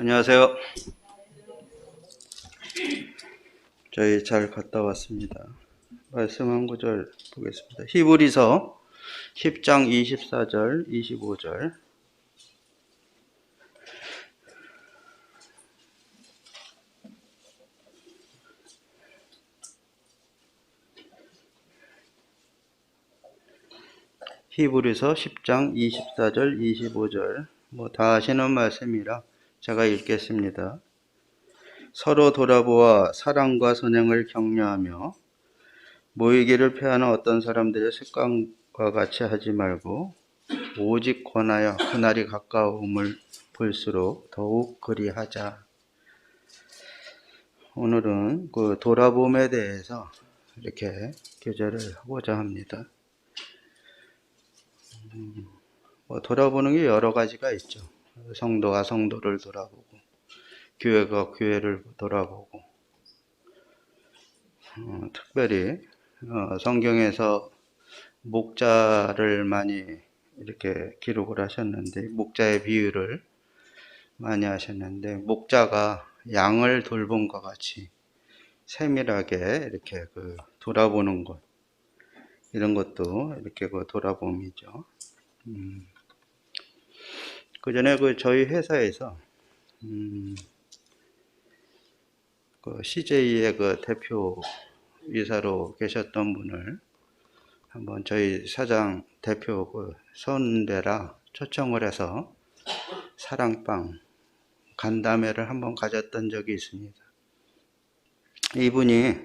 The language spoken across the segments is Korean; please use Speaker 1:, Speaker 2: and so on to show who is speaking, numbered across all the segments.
Speaker 1: 안녕하세요. 저희 잘 갔다 왔습니다. 말씀 한 구절 보겠습니다. 히브리서 10장 24절, 25절. 히브리서 10장 24절, 25절. 다 아시는 말씀이라 제가 읽겠습니다. 서로 돌아보아 사랑과 선행을 격려하며 모이기를 패하는 어떤 사람들의 습관과 같이 하지 말고 오직 권하여 그날이 가까움을 볼수록 더욱 그리하자. 오늘은 그 돌아봄에 대해서 이렇게 교제를 하고자 합니다. 돌아보는 게 여러 가지가 있죠. 성도가 성도를 돌아보고, 교회가 교회를 돌아보고, 특별히 성경에서 목자를 많이 이렇게 기록을 하셨는데, 목자의 비유를 많이 하셨는데, 목자가 양을 돌봄과 같이 세밀하게 이렇게 돌아보는 것, 이런 것도 이렇게 돌아봄이죠. 그 전에 저희 회사에서 CJ의 대표 이사로 계셨던 분을 한번 저희 사장 대표 선배라 초청을 해서 사랑방 간담회를 한번 가졌던 적이 있습니다. 이분이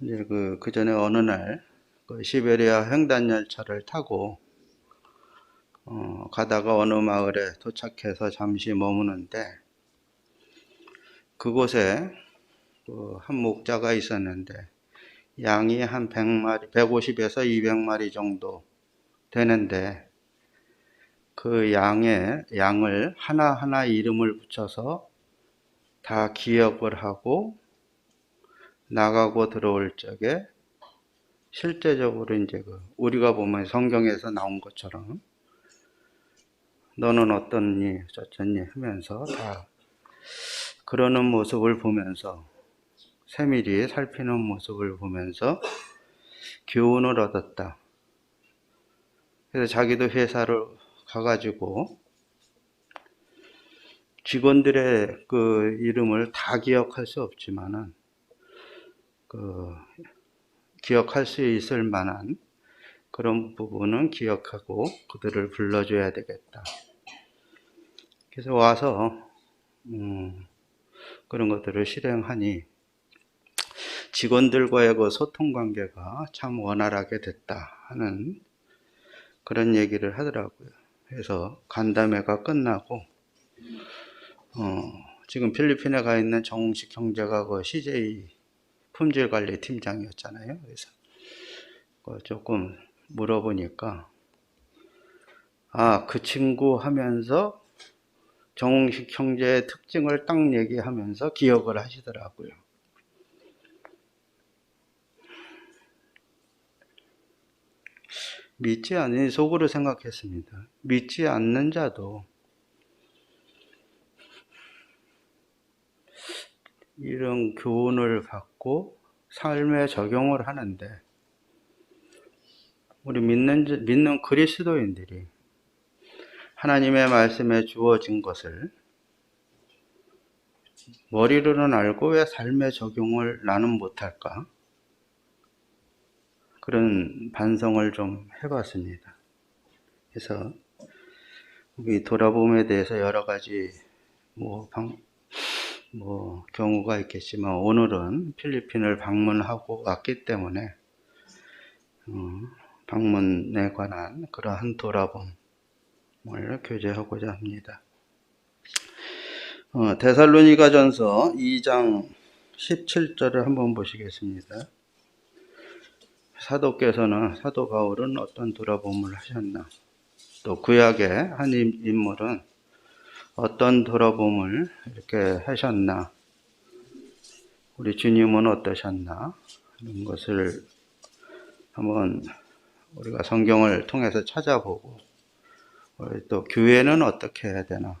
Speaker 1: 이제 그 전에 어느 날 시베리아 횡단열차를 타고 가다가 어느 마을에 도착해서 잠시 머무는데 그곳에 한 목자가 있었는데 양이 한 100마리, 150에서 200마리 정도 되는데 그 양을 하나하나 이름을 붙여서 다 기억을 하고 나가고 들어올 적에 실제적으로 이제 우리가 보면 성경에서 나온 것처럼 너는 어떻니 저쩌니 하면서 다 그러는 모습을 보면서 세밀히 살피는 모습을 보면서 교훈을 얻었다. 그래서 자기도 회사를 가가지고 직원들의 이름을 다 기억할 수 없지만은 기억할 수 있을 만한 그런 부분은 기억하고 그들을 불러줘야 되겠다. 그래서 와서 그런 것들을 실행하니 직원들과의 소통 관계가 참 원활하게 됐다 하는 그런 얘기를 하더라고요. 그래서 간담회가 끝나고 지금 필리핀에 가 있는 정웅식 형제가 CJ 품질관리 팀장이었잖아요. 그래서 조금 물어보니까 그 친구 하면서 정웅식 형제의 특징을 딱 얘기하면서 기억을 하시더라고요. 믿지 않으니 속으로 생각했습니다. 믿지 않는 자도 이런 교훈을 받고 삶에 적용을 하는데 우리 믿는 그리스도인들이 하나님의 말씀에 주어진 것을 머리로는 알고 왜 삶에 적용을 나는 못할까? 그런 반성을 좀 해봤습니다. 그래서 우리 돌아봄에 대해서 여러 가지 경우가 있겠지만 오늘은 필리핀을 방문하고 왔기 때문에 방문에 관한 그러한 돌아봄을 교제하고자 합니다. 데살로니가전서 2장 17절을 한번 보시겠습니다. 사도 바울은 어떤 돌아봄을 하셨나? 또 구약의 한 인물은 어떤 돌아봄을 이렇게 하셨나? 우리 주님은 어떠셨나? 이런 것을 한번 우리가 성경을 통해서 찾아보고 또 교회는 어떻게 해야 되나?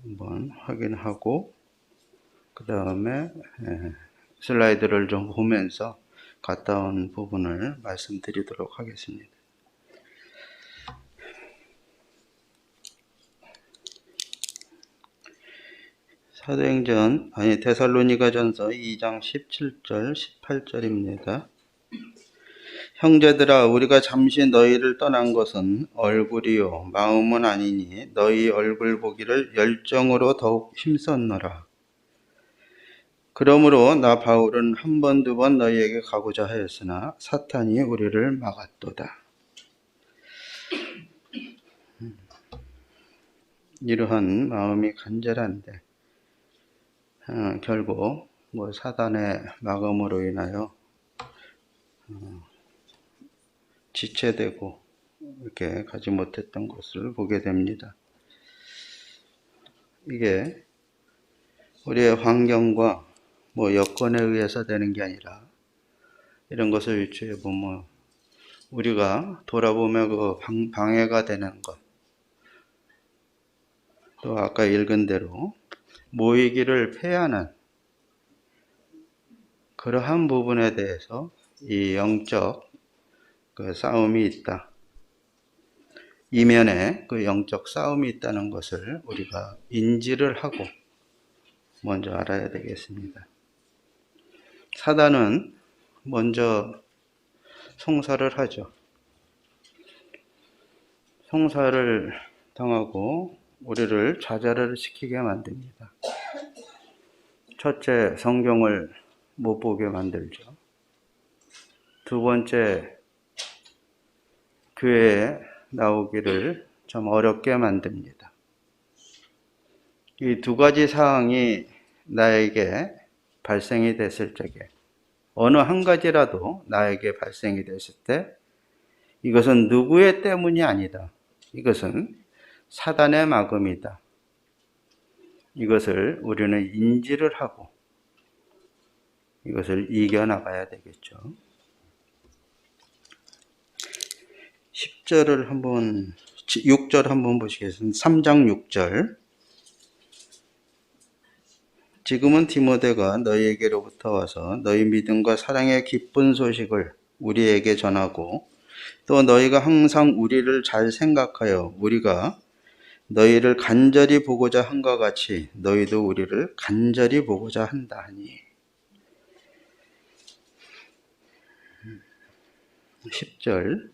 Speaker 1: 한번 확인하고 그 다음에 슬라이드를 좀 보면서 갔다 온 부분을 말씀드리도록 하겠습니다. 데살로니가전서 2장 17절 18절입니다. 형제들아, 우리가 잠시 너희를 떠난 것은 얼굴이요 마음은 아니니 너희 얼굴 보기를 열정으로 더욱 힘썼노라. 그러므로 나 바울은 한 번, 두 번 너희에게 가고자 하였으나 사탄이 우리를 막았도다. 이러한 마음이 간절한데 결국 사단의 막음으로 인하여 지체되고 이렇게 가지 못했던 것을 보게 됩니다. 이게 우리의 환경과 여건에 의해서 되는 게 아니라 이런 것을 유추해 보면 우리가 돌아보면 그 방해가 되는 것, 또 아까 읽은 대로 모이기를 패하는 그러한 부분에 대해서 이 영적 그 싸움이 있다. 이면에 그 영적 싸움이 있다는 것을 우리가 인지를 하고 먼저 알아야 되겠습니다. 사단은 먼저 송사를 하죠. 송사를 당하고 우리를 좌절을 시키게 만듭니다. 첫째, 성경을 못 보게 만들죠. 두 번째, 교회에 나오기를 좀 어렵게 만듭니다. 이 두 가지 사항이 나에게 발생이 됐을 적에 어느 한 가지라도 나에게 발생이 됐을 때 이것은 누구의 때문이 아니다. 이것은 사단의 막음이다. 이것을 우리는 인지를 하고 이것을 이겨나가야 되겠죠. 6절 한번 보시겠습니다. 3장 6절. 지금은 디모데가 너희에게로부터 와서 너희 믿음과 사랑의 기쁜 소식을 우리에게 전하고 또 너희가 항상 우리를 잘 생각하여 우리가 너희를 간절히 보고자 한것 같이 너희도 우리를 간절히 보고자 한다 하니. 10절.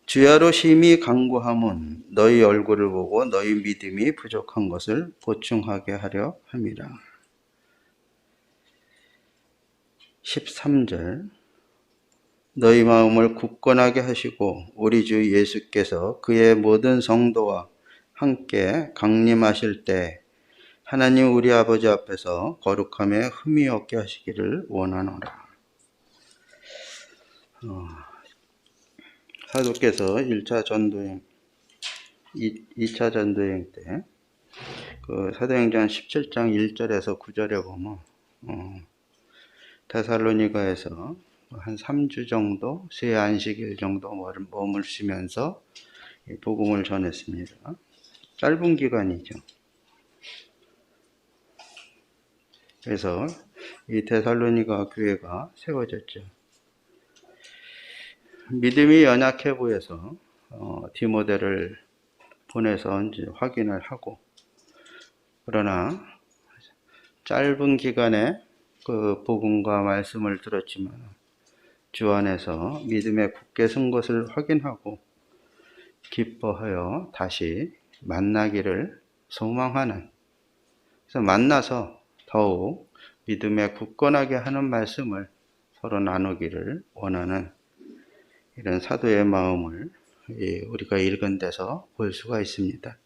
Speaker 1: 주야로 심히 간구함은 너희 얼굴을 보고 너희 믿음이 부족한 것을 보충하게 하려 함이라. 13절. 너희 마음을 굳건하게 하시고 우리 주 예수께서 그의 모든 성도와 함께 강림하실 때 하나님 우리 아버지 앞에서 거룩함에 흠이 없게 하시기를 원하노라. 사도께서 1차 전도행, 2차 전도행 때 그 사도행전 17장 1절에서 9절에 보면 데살로니가에서 한 3주 정도, 세 안식일 정도 머무시면서 복음을 전했습니다. 짧은 기간이죠. 그래서 이 데살로니가 교회가 세워졌죠. 믿음이 연약해 보여서 디모데를 보내서 이제 확인을 하고, 그러나 짧은 기간에 그 복음과 말씀을 들었지만 주 안에서 믿음에 굳게 선 것을 확인하고 기뻐하여 다시 만나기를 소망하는, 그래서 만나서 더욱 믿음에 굳건하게 하는 말씀을 서로 나누기를 원하는 이런 사도의 마음을 우리가 읽은 데서 볼 수가 있습니다.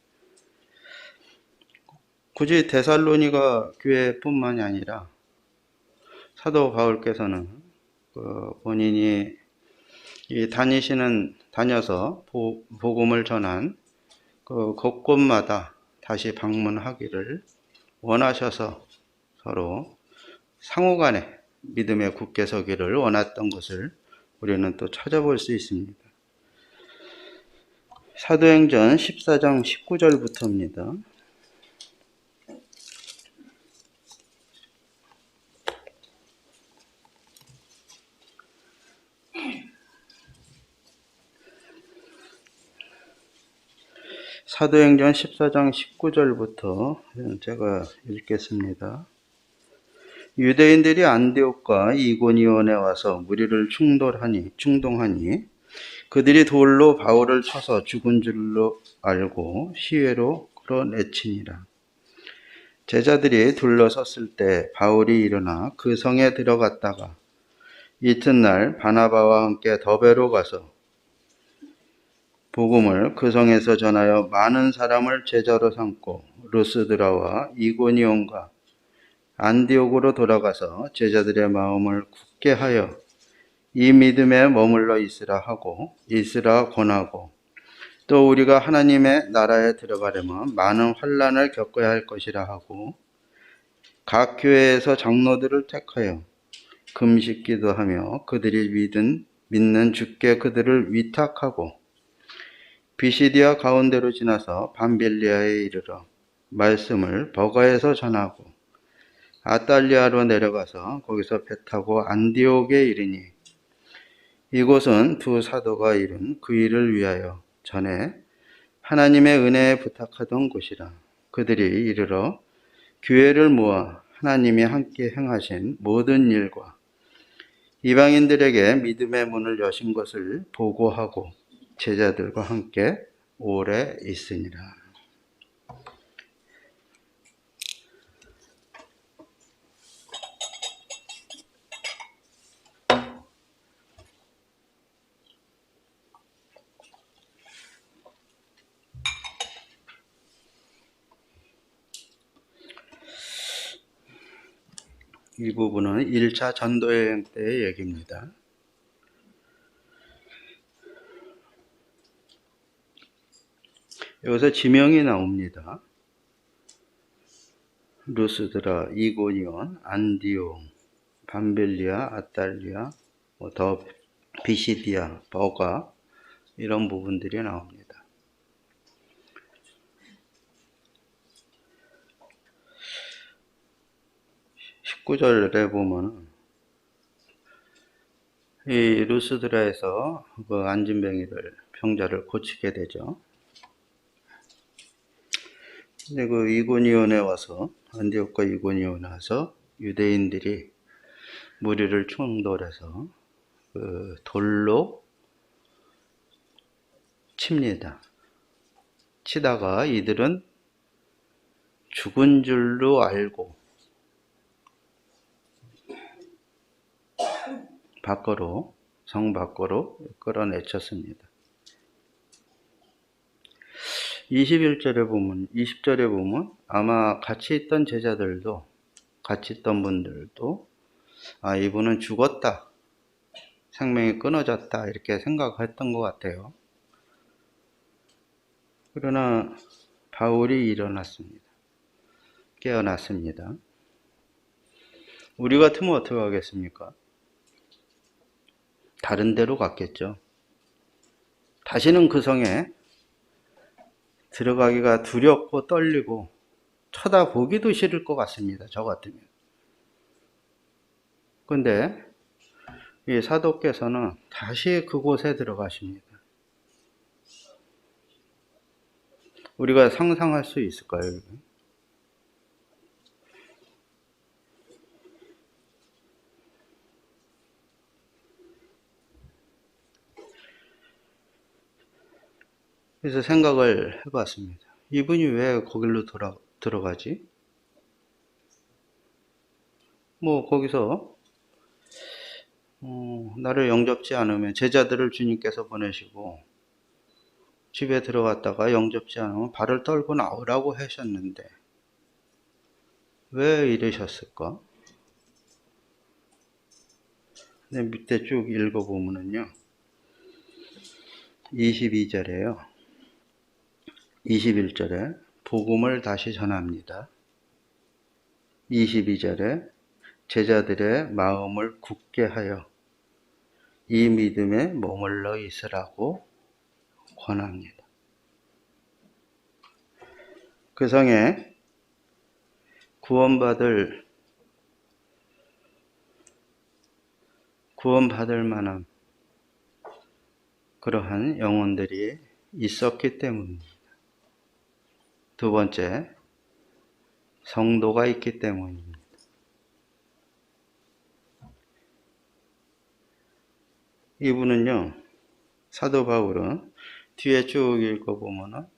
Speaker 1: 굳이 데살로니가 교회뿐만이 아니라 사도 바울께서는 본인이 다녀서 복음을 전한 그 곳곳마다 다시 방문하기를 원하셔서 서로 상호간에 믿음에 굳게 서기를 원했던 것을 우리는 또 찾아볼 수 있습니다. 사도행전 14장 19절부터입니다. 사도행전 14장 19절부터 제가 읽겠습니다. 유대인들이 안디옥과 이고니온에 와서 무리를 충동하니 그들이 돌로 바울을 쳐서 죽은 줄로 알고 시외로 끌어내치니라. 제자들이 둘러섰을 때 바울이 일어나 그 성에 들어갔다가 이튿날 바나바와 함께 더베로 가서 복음을 그 성에서 전하여 많은 사람을 제자로 삼고 루스드라와 이고니온과 안디옥으로 돌아가서 제자들의 마음을 굳게 하여 이 믿음에 머물러 있으라 권하고 또 우리가 하나님의 나라에 들어가려면 많은 환난을 겪어야 할 것이라 하고 각 교회에서 장로들을 택하여 금식 기도하며 그들이 믿는 주께 그들을 위탁하고 비시디아 가운데로 지나서 밤빌리아에 이르러 말씀을 버가에서 전하고 아달리아로 내려가서 거기서 배 타고 안디옥에 이르니 이곳은 두 사도가 이룬 그 일을 위하여 전에 하나님의 은혜에 부탁하던 곳이라. 그들이 이르러 교회를 모아 하나님이 함께 행하신 모든 일과 이방인들에게 믿음의 문을 여신 것을 보고하고 제자들과 함께 오래 있으니라. 이 부분은 1차 전도여행 때의 얘기입니다. 여기서 지명이 나옵니다. 루스드라, 이고니온, 안디옥, 밤빌리아, 아달리아, 더 비시디아, 버가 이런 부분들이 나옵니다. (19절에) 보면 이 루스드라에서 그 안진뱅이들 병자를 고치게 되죠. 근데 그 이고니온에 와서 안디옥과 이고니온에 와서 유대인들이 무리를 충돌해서 그 돌로 칩니다. 치다가 이들은 죽은 줄로 알고 성 밖으로 끌어내쳤습니다. 20절에 보면 아마 같이 있던 분들도 이분은 죽었다, 생명이 끊어졌다 이렇게 생각했던 것 같아요. 그러나 바울이 깨어났습니다. 우리 같으면 어떻게 하겠습니까? 다른 데로 갔겠죠. 다시는 그 성에 들어가기가 두렵고 떨리고 쳐다보기도 싫을 것 같습니다. 저 같으면. 근데 이 사도께서는 다시 그곳에 들어가십니다. 우리가 상상할 수 있을까요? 그래서 생각을 해봤습니다. 이분이 왜 거길로 들어가지? 거기서 나를 영접지 않으면 제자들을 주님께서 보내시고 집에 들어갔다가 영접지 않으면 발을 떨고 나오라고 하셨는데 왜 이러셨을까? 네, 밑에 쭉 읽어보면요. 22절에요. 21절에 복음을 다시 전합니다. 22절에 제자들의 마음을 굳게 하여 이 믿음에 머물러 있으라고 권합니다. 그 성에 구원받을 만한 그러한 영혼들이 있었기 때문입니다. 두 번째, 성도가 있기 때문입니다. 이분은요, 사도 바울은 뒤에 쭉 읽어보면은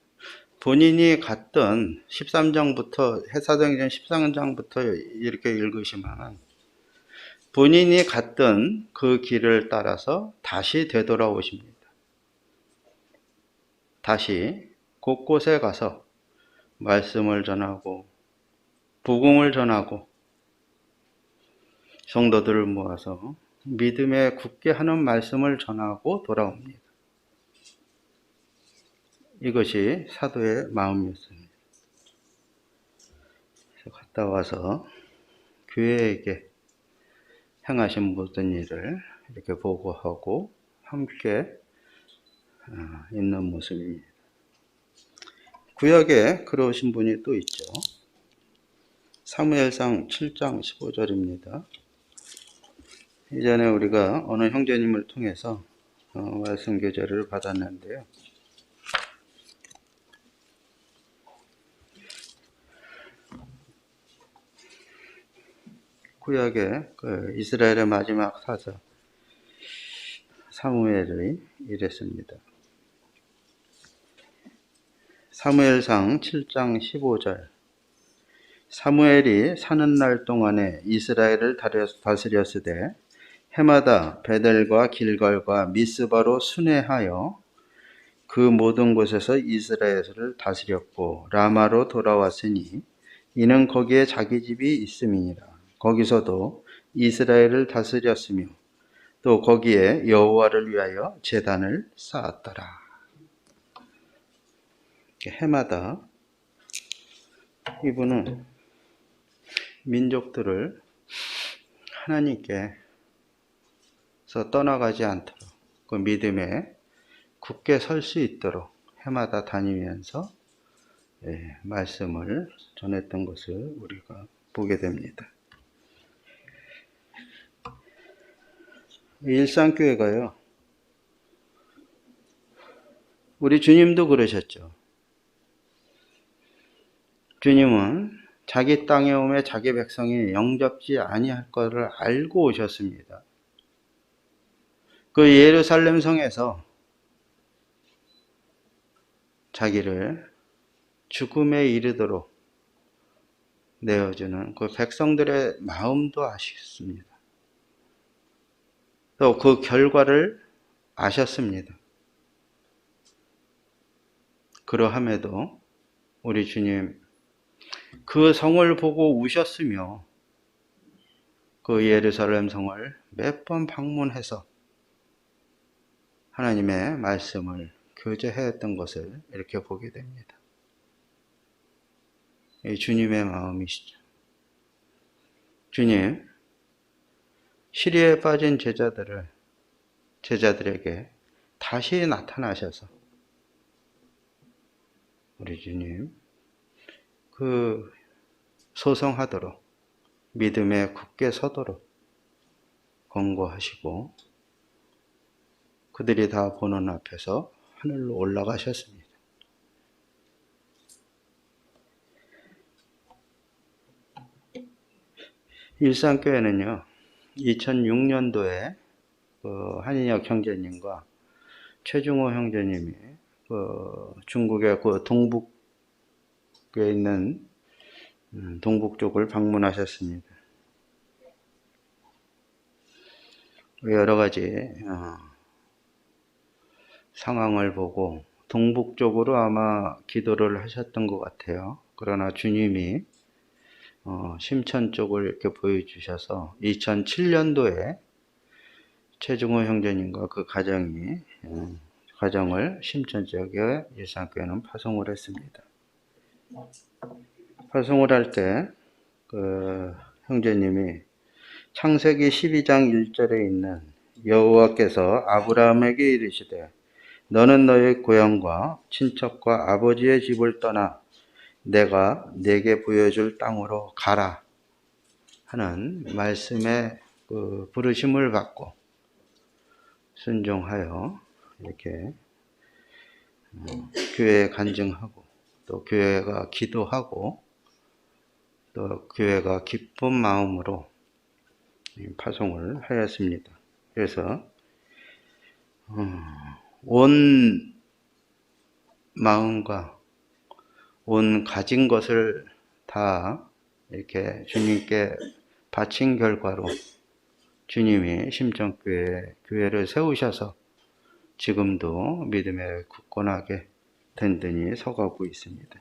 Speaker 1: 본인이 갔던 13장부터, 사도행전 13장부터 이렇게 읽으시면 본인이 갔던 그 길을 따라서 다시 되돌아오십니다. 다시 곳곳에 가서 말씀을 전하고 복음을 전하고 성도들을 모아서 믿음에 굳게 하는 말씀을 전하고 돌아옵니다. 이것이 사도의 마음이었습니다. 그래서 갔다 와서 교회에게 행하신 모든 일을 이렇게 보고하고 함께 있는 모습입니다. 구약에 그러신 분이 또 있죠. 사무엘상 7장 15절입니다. 이전에 우리가 어느 형제님을 통해서 말씀 교재를 받았는데요. 구약의 이스라엘의 마지막 사자 사무엘이 이랬습니다. 사무엘상 7장 15절 사무엘이 사는 날 동안에 이스라엘을 다스렸으되 해마다 베델과 길갈과 미스바로 순회하여 그 모든 곳에서 이스라엘을 다스렸고 라마로 돌아왔으니 이는 거기에 자기 집이 있음이니라. 거기서도 이스라엘을 다스렸으며 또 거기에 여호와를 위하여 제단을 쌓았더라. 해마다 이분은 민족들을 하나님께서 떠나가지 않도록 그 믿음에 굳게 설 수 있도록 해마다 다니면서 말씀을 전했던 것을 우리가 보게 됩니다. 일상교회가요, 우리 주님도 그러셨죠. 주님은 자기 땅에 오매 자기 백성이 영접지 아니할 것을 알고 오셨습니다. 그 예루살렘 성에서 자기를 죽음에 이르도록 내어주는 그 백성들의 마음도 아셨습니다. 또 그 결과를 아셨습니다. 그러함에도 우리 주님 그 성을 보고 우셨으며 그 예루살렘 성을 몇 번 방문해서 하나님의 말씀을 교제했던 것을 이렇게 보게 됩니다. 이 주님의 마음이시죠. 주님, 시리에 빠진 제자들에게 다시 나타나셔서 우리 주님 그 소성하도록 믿음에 굳게 서도록 권고하시고 그들이 다 보는 앞에서 하늘로 올라가셨습니다. 일산교회는요, 2006년도에 한인혁 형제님과 최중호 형제님이 중국의 동북에 있는 동북 쪽을 방문하셨습니다. 여러 가지 상황을 보고 동북 쪽으로 아마 기도를 하셨던 것 같아요. 그러나 주님이 심천 쪽을 이렇게 보여주셔서 2007년도에 최중호 형제님과 그 가정을 심천 지역에 일산교회는 파송을 했습니다. 파송을 할 때 그 형제님이 창세기 12장 1절에 있는 여호와께서 아브라함에게 이르시되 너는 너의 고향과 친척과 아버지의 집을 떠나 내가 내게 보여줄 땅으로 가라 하는 말씀의 그 부르심을 받고 순종하여 이렇게 교회에 간증하고 또 교회가 기도하고 또 교회가 기쁜 마음으로 파송을 하였습니다. 그래서 온 마음과 온 가진 것을 다 이렇게 주님께 바친 결과로 주님이 심정교회를 세우셔서 지금도 믿음에 굳건하게 든든히 서가고 있습니다.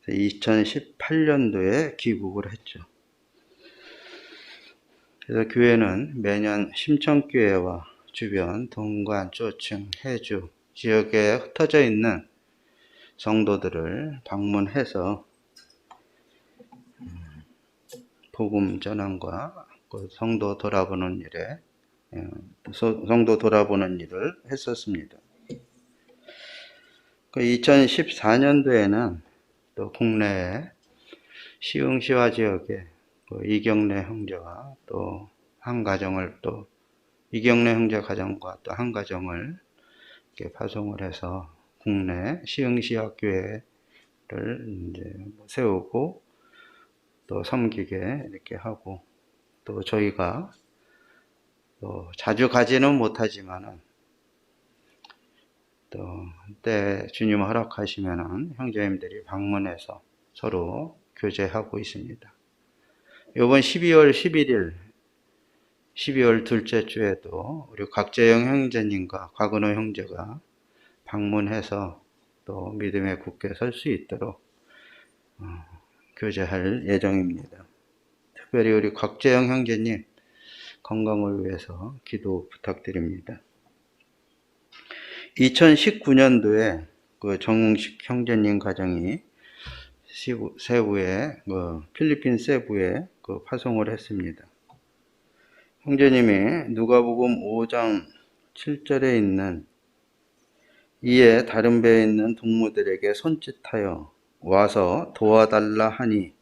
Speaker 1: 2018년도에 귀국을 했죠. 그래서 교회는 매년 심청교회와 주변 동관, 조층, 해주 지역에 흩어져 있는 성도들을 방문해서 복음 전환과 성도 돌아보는 일을 했었습니다. 2014년도에는 또 국내에 시흥시와 지역에 이경래 형제와 또 한 가정을 또 이경래 형제 가정과 또 한 가정을 이렇게 파송을 해서 국내 시흥시학교회를 이제 세우고 또 섬기게 이렇게 하고 또 저희가 또 자주 가지는 못하지만은 또 때 주님 허락하시면은 형제님들이 방문해서 서로 교제하고 있습니다. 이번 12월 11일 12월 둘째 주에도 우리 곽재영 형제님과 곽은호 형제가 방문해서 또 믿음에 굳게 설 수 있도록 교제할 예정입니다. 특별히 우리 곽재영 형제님 건강을 위해서 기도 부탁드립니다. 2019년도에 그 정웅식 형제님 가정이 세부에 필리핀 세부에 파송을 했습니다. 형제님이 누가복음 5장 7절에 있는 이에 다른 배에 있는 동무들에게 손짓하여 와서 도와달라 하니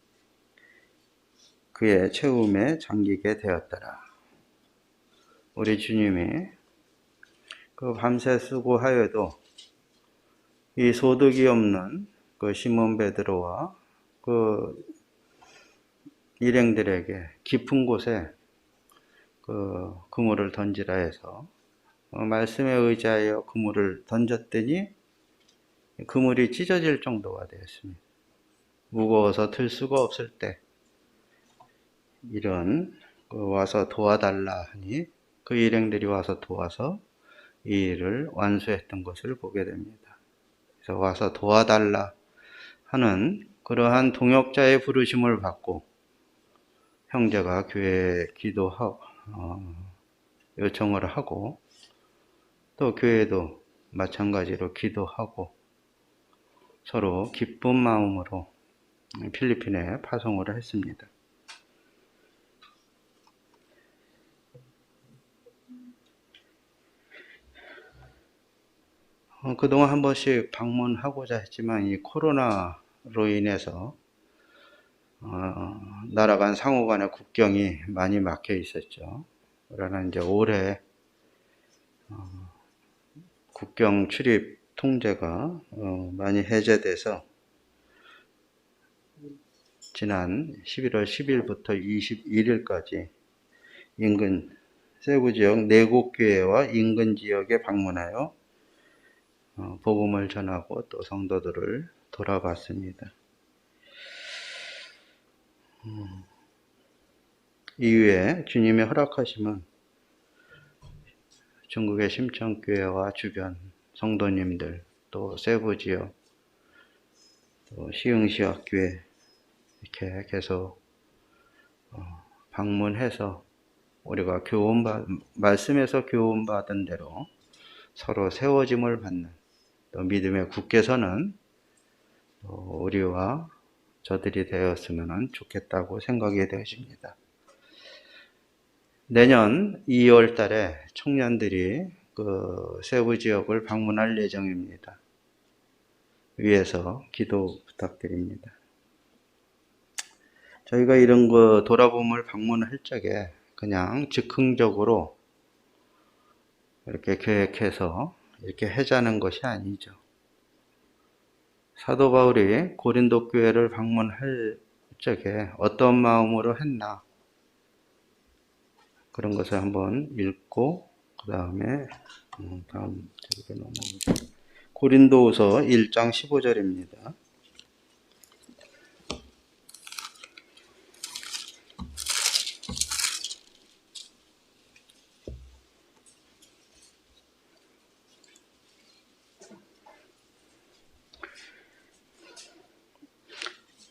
Speaker 1: 그의 채움에 잠기게 되었더라. 우리 주님이 그 밤새 수고하여도 이 소득이 없는 그 시몬 베드로와 그 일행들에게 깊은 곳에 그 그물을 던지라 해서 말씀에 의지하여 그물을 던졌더니 그물이 찢어질 정도가 되었습니다. 무거워서 들 수가 없을 때 이런 와서 도와달라 하니 그 일행들이 와서 도와서 이 일을 완수했던 것을 보게 됩니다. 그래서 와서 도와달라 하는 그러한 동역자의 부르심을 받고 형제가 교회에 기도하고 요청을 하고 또 교회도 마찬가지로 기도하고 서로 기쁜 마음으로 필리핀에 파송을 했습니다. 그동안 한 번씩 방문하고자 했지만 이 코로나로 인해서 나라 간 상호 간의 국경이 많이 막혀 있었죠. 그러나 이제 올해 국경 출입 통제가 많이 해제돼서 지난 11월 10일부터 21일까지 인근 세부 지역 4곳 교회와 인근 지역에 방문하여 복음을 전하고 또 성도들을 돌아봤습니다. 이후에 주님의 허락하시면 중국의 심청교회와 주변 성도님들 또 세부 지역 또 시흥시학교회 이렇게 계속 방문해서 우리가 말씀에서 교훈받은 대로 서로 세워짐을 받는 또 믿음에 굳게 서는 우리와 저들이 되었으면 좋겠다고 생각이 되어집니다. 내년 2월 달에 청년들이 그 세부 지역을 방문할 예정입니다. 위해서 기도 부탁드립니다. 저희가 이런 거 돌아봄을 방문할 적에 그냥 즉흥적으로 이렇게 계획해서 이렇게 하자는 것이 아니죠. 사도 바울이 고린도 교회를 방문할 적에 어떤 마음으로 했나, 그런 것을 한번 읽고 그 다음에 다음 절에 넘어갑니다. 고린도후서 1장 15절입니다.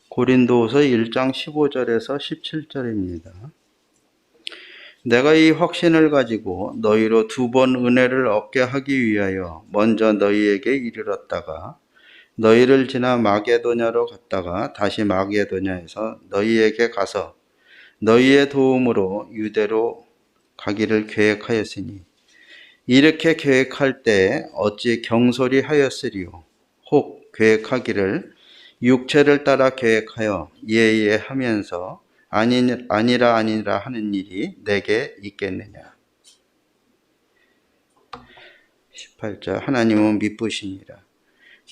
Speaker 1: 고린도후서 1장 15절에서 17절입니다. 내가 이 확신을 가지고 너희로 2번 은혜를 얻게 하기 위하여 먼저 너희에게 이르렀다가 너희를 지나 마게도냐로 갔다가 다시 마게도냐에서 너희에게 가서 너희의 도움으로 유대로 가기를 계획하였으니 이렇게 계획할 때 어찌 경솔히 하였으리요. 혹 계획하기를 육체를 따라 계획하여 예하면서 아니라 하는 일이 내게 있겠느냐. 18절 하나님은 미쁘시니라.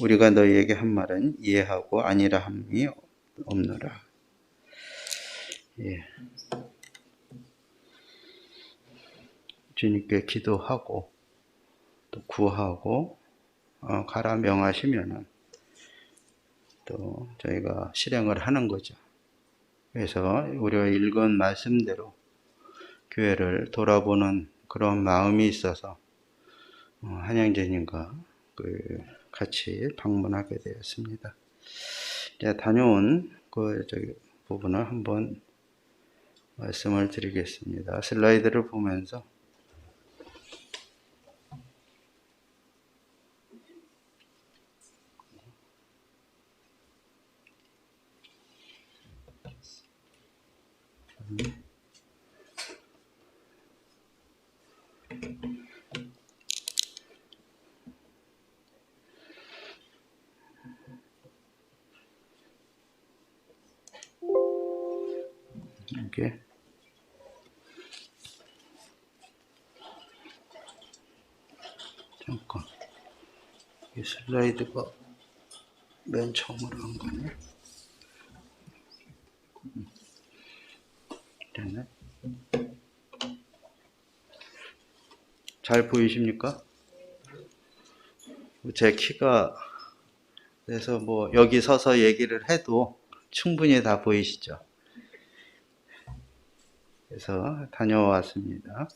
Speaker 1: 우리가 너희에게 한 말은 이해하고 아니라 함이 없노라. 예. 주님께 기도하고 또 구하고 가라 명하시면은 또 저희가 실행을 하는 거죠. 그래서 우리가 읽은 말씀대로 교회를 돌아보는 그런 마음이 있어서 한양재님과 같이 방문하게 되었습니다. 이제 다녀온 부분을 한번 말씀을 드리겠습니다. 슬라이드를 보면서 이렇게 잠깐 이 슬라이드가 맨 처음으로 한 거네. 됐네. 잘 보이십니까? 제 키가 그래서 뭐 여기 서서 얘기를 해도 충분히 다 보이시죠? 그래서 다녀왔습니다.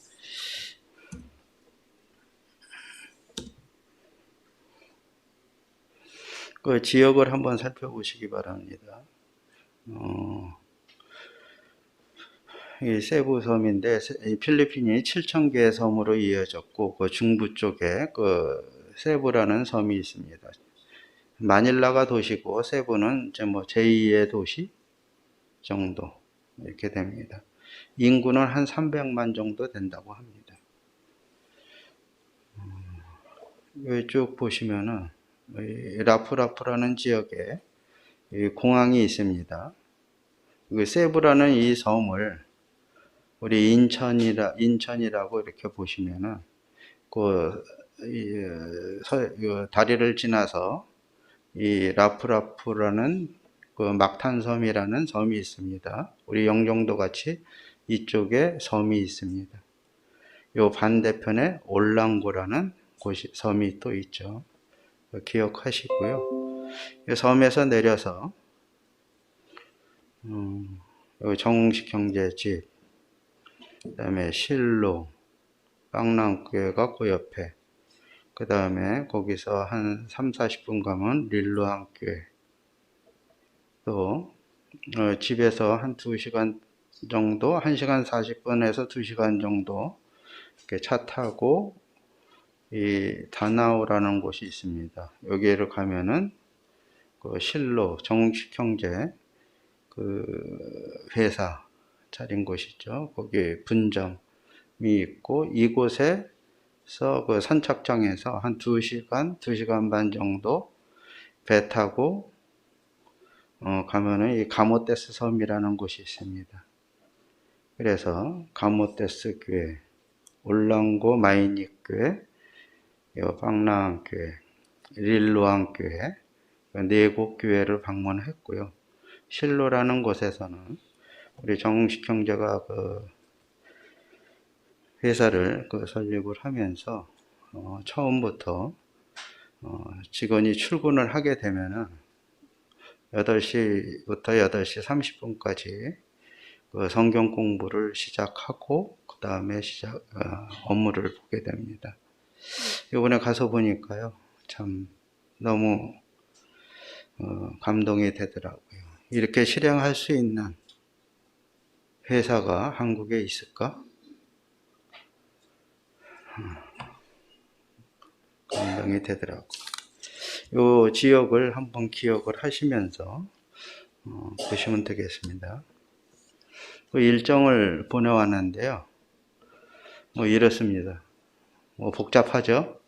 Speaker 1: 그 지역을 한번 살펴보시기 바랍니다. 이 세부 섬인데 필리핀이 7,000개의 섬으로 이어졌고 그 중부 쪽에 그 세부라는 섬이 있습니다. 마닐라가 도시고 세부는 이제 뭐 제2의 도시 정도 이렇게 됩니다. 인구는 한 300만 정도 된다고 합니다. 여기 쭉 보시면은 라프라프라는 지역에 공항이 있습니다. 세부라는 이 섬을 우리 인천이라고 이렇게 보시면은 다리를 지나서 이 라프라프라는 막탄섬이라는 섬이 있습니다. 우리 영종도 같이 이쪽에 섬이 있습니다. 요 반대편에 올랑고라는 섬이 또 있죠. 기억하시고요. 이 섬에서 내려서 여기 정웅식형제집, 그 다음에 실로, 빵랑교회가 그 옆에, 그 다음에 거기서 한 30-40분 가면 릴루항교회, 또 집에서 한 2시간 정도, 1시간 40분에서 2시간 정도 이렇게 차 타고 이 다나오라는 곳이 있습니다. 여기를 가면은 그 실로 정웅식 형제 회사 차린 곳이죠. 거기 분점이 있고 이곳에서 그 선착장에서 한 2시간 반 정도 배 타고 가면은 이 가모테스 섬이라는 곳이 있습니다. 그래서 가모테스 교회, 올랑고 마이닉 교회, 방랑 교회, 릴루앙 교회, 네 곳 교회를 방문했고요. 실로라는 곳에서는 우리 정웅식 형제가 그 회사를 설립을 하면서 처음부터 직원이 출근을 하게 되면은 8시부터 8시 30분까지 그 성경 공부를 시작하고 그 다음에 업무를 보게 됩니다. 이번에 가서 보니까요, 참 너무 감동이 되더라고요. 이렇게 실행할 수 있는 회사가 한국에 있을까? 감동이 되더라고요. 이 지역을 한번 기억을 하시면서 보시면 되겠습니다. 그 일정을 보내왔는데요. 이렇습니다. 복잡하죠?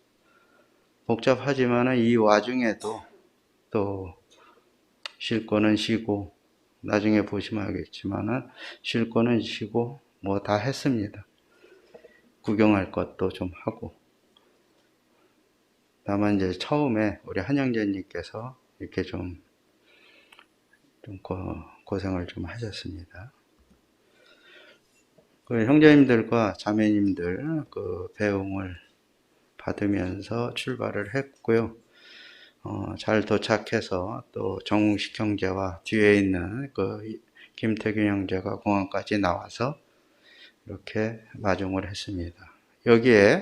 Speaker 1: 복잡하지만 이 와중에도 또 쉴 거는 쉬고, 나중에 보시면 알겠지만 쉴 거는 쉬고 다 했습니다. 구경할 것도 좀 하고. 다만 이제 처음에 우리 한영재님께서 이렇게 좀 고생을 좀 하셨습니다. 그 형제님들과 자매님들 그 배웅을 받으면서 출발을 했고요. 잘 도착해서 또 정웅식 형제와 뒤에 있는 그 김태균 형제가 공항까지 나와서 이렇게 마중을 했습니다. 여기에